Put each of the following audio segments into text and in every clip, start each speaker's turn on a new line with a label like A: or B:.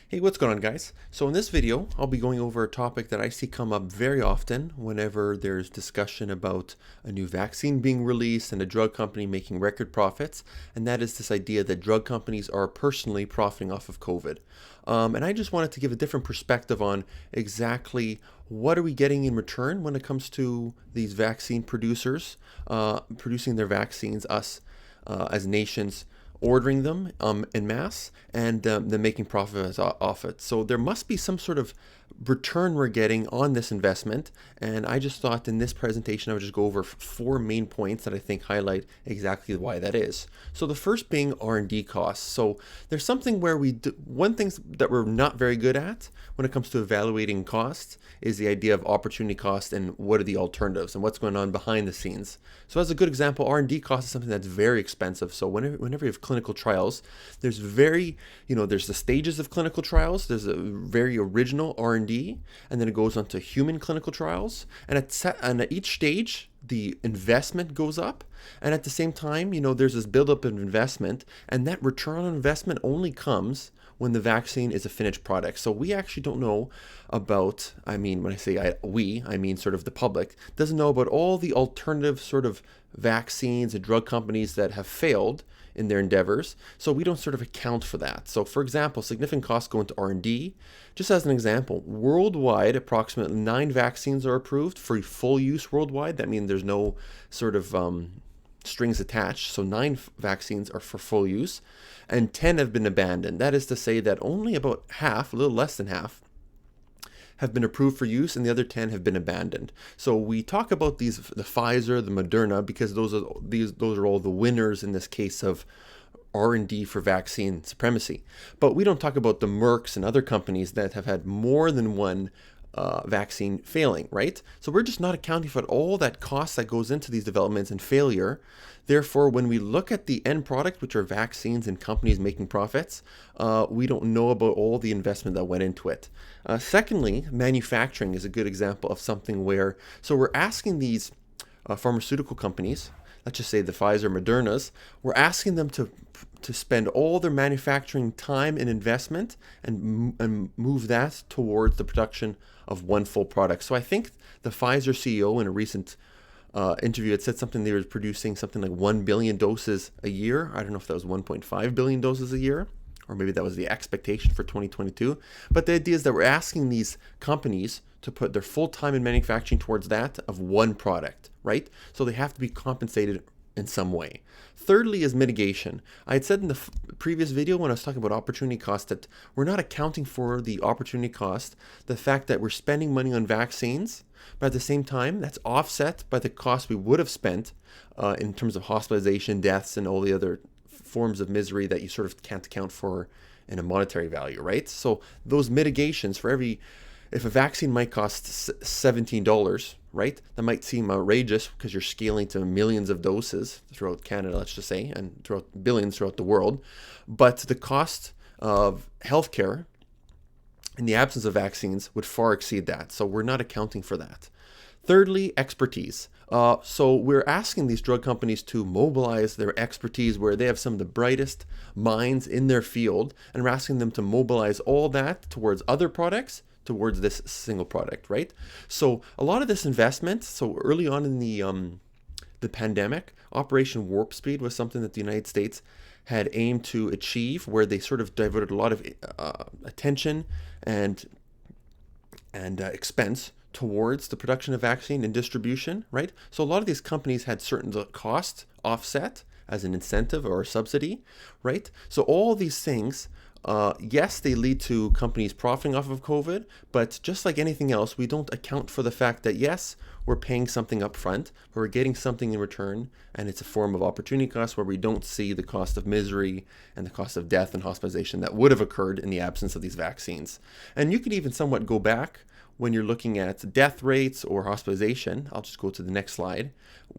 A: Hey, what's going on, guys? So in this video, I'll be going over a topic that I see come up very often whenever there's discussion about a new vaccine being released and a drug company making record profits, and that is this idea that drug companies are personally profiting off of COVID. And I just wanted to give a different perspective on exactly what are we getting in return when it comes to these vaccine producers producing their vaccines, us as nations ordering them en masse and then making profit off it. So there must be some sort of return we're getting on this investment. And I just thought in this presentation, I would just go over four main points that I think highlight exactly why that is. So the first being R&D costs. So there's something where one thing that we're not very good at when it comes to evaluating costs is the idea of opportunity cost and what are the alternatives and what's going on behind the scenes. So as a good example, R&D cost is something that's very expensive. So whenever you have clinical trials, there's the stages of clinical trials. There's a very original R&D, and then it goes on to human clinical trials. And at each stage, the investment goes up. And at the same time, there's this buildup of investment, and that return on investment only comes when the vaccine is a finished product. So we actually don't know about, when I say we, I mean sort of the public, doesn't know about all the alternative sort of vaccines and drug companies that have failed in their endeavors. So we don't sort of account for that. So for example, significant costs go into R&D. Just as an example, worldwide, approximately 9 vaccines are approved for full use worldwide. That means there's no sort of strings attached. So 9 vaccines are for full use and 10 have been abandoned. That is to say that only about half, a little less than half, have been approved for use and the other 10 have been abandoned. So we talk about the Pfizer, the Moderna, because those are all the winners in this case of R&D for vaccine supremacy. But we don't talk about the Mercks and other companies that have had more than one vaccine failing, right? So we're just not accounting for all that cost that goes into these developments and failure. Therefore, when we look at the end product, which are vaccines and companies making profits, we don't know about all the investment that went into it. Secondly, manufacturing is a good example of something where, so we're asking these pharmaceutical companies, let's just say the Pfizer, Modernas, we're asking them to spend all their manufacturing time and investment and move that towards the production of one full product. So I think the Pfizer CEO in a recent interview had said something, they were producing something like 1 billion doses a year. I don't know if that was 1.5 billion doses a year, or maybe that was the expectation for 2022. But the idea is that we're asking these companies to put their full time in manufacturing towards that of one product, right? So they have to be compensated in some way. Thirdly is mitigation. I had said in the previous video when I was talking about opportunity cost that we're not accounting for the opportunity cost, the fact that we're spending money on vaccines, but at the same time, that's offset by the cost we would have spent in terms of hospitalization, deaths, and all the other forms of misery that you sort of can't account for in a monetary value, right? So those mitigations for if a vaccine might cost $17, right? That might seem outrageous because you're scaling to millions of doses throughout Canada, let's just say, and throughout billions throughout the world. But the cost of healthcare in the absence of vaccines would far exceed that. So we're not accounting for that. Thirdly, expertise. So we're asking these drug companies to mobilize their expertise where they have some of the brightest minds in their field, and we're asking them to mobilize all that towards other products, towards this single product, right? So a lot of this investment, so early on in the pandemic, Operation Warp Speed was something that the United States had aimed to achieve, where they sort of diverted a lot of attention and expense towards the production of vaccine and distribution, right? So a lot of these companies had certain costs offset as an incentive or a subsidy, right? So all these things, yes, they lead to companies profiting off of COVID, but just like anything else, we don't account for the fact that yes, we're paying something up front, but we're getting something in return, and it's a form of opportunity cost where we don't see the cost of misery and the cost of death and hospitalization that would have occurred in the absence of these vaccines. And you could even somewhat go back when you're looking at death rates or hospitalization. I'll just go to the next slide.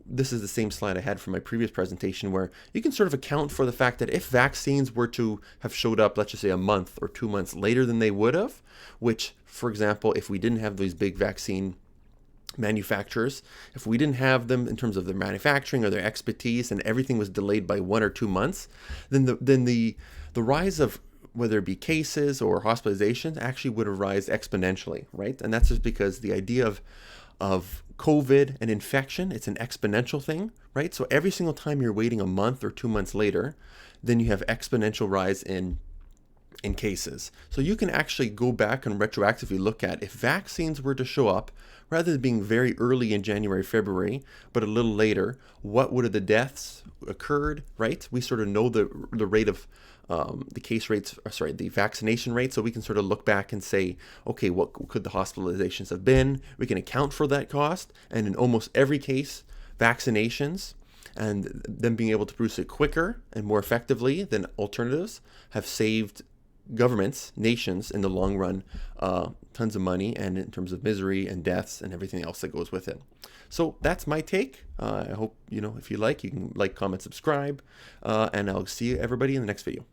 A: This is the same slide I had from my previous presentation, where you can sort of account for the fact that if vaccines were to have showed up, let's just say a month or 2 months later than they would have, which, for example, if we didn't have these big vaccine manufacturers, if we didn't have them in terms of their manufacturing or their expertise and everything was delayed by 1 or 2 months, then the rise of whether it be cases or hospitalizations, actually would have rise exponentially, right? And that's just because the idea of COVID and infection, it's an exponential thing, right? So every single time you're waiting a month or 2 months later, then you have exponential rise in cases. So you can actually go back and retroactively look at if vaccines were to show up rather than being very early in January, February, but a little later, what would have the deaths occurred, right? We sort of know the rate of the case rates, the vaccination rate. So we can sort of look back and say, okay, what could the hospitalizations have been? We can account for that cost. And in almost every case, vaccinations and them being able to produce it quicker and more effectively than alternatives have saved governments, nations in the long run, tons of money, and in terms of misery and deaths and everything else that goes with it. So that's my take. I hope, if you like, you can like, comment, subscribe, and I'll see everybody in the next video.